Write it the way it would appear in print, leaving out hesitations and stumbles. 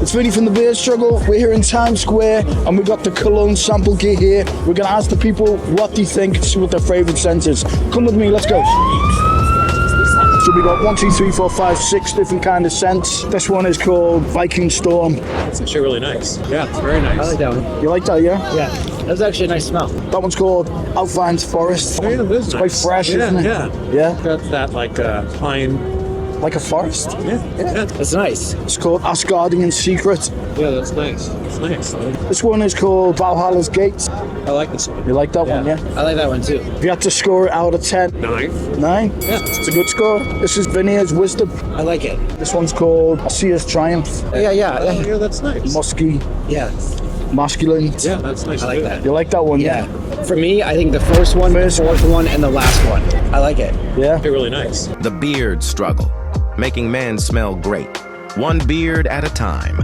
It's Vinnie from the Beer Struggle. We're here in Times Square and we've got the Cologne sample kit here. We're going to ask the people what they think, see what their favourite scent is. Come with me, let's go. So we got 1, 2, 3, 4, 5, 6 different kind of scents. This one is called Viking Storm. It's actually really nice. Yeah, it's very nice. I like that one. You like that, yeah? Yeah, that's actually a nice smell. That one's called Alfheim Forest. Oh, yeah, it is It's nice. quite fresh, isn't it? Yeah. Yeah? Got that like pine. Like a forest. Yeah. That's nice. It's called Asgardian Secret. Yeah, that's nice. It's nice. This one is called Valhalla's Gate. I like this one. You like that one, yeah? I like that one too. If you had to score it out of 10, 9. 9? Yeah. It's a good score. This is Vanir's Wisdom. I like it. This one's called Aesir's Triumph. Yeah. Yeah, that's nice. Musky, Yeah, masculine. Yeah, that's nice. I like that. You like that one, yeah. For me, I think the first one, the fourth one, and the last one. I like it. Yeah? They're really nice. The beard struggle, making men smell great, one beard at a time.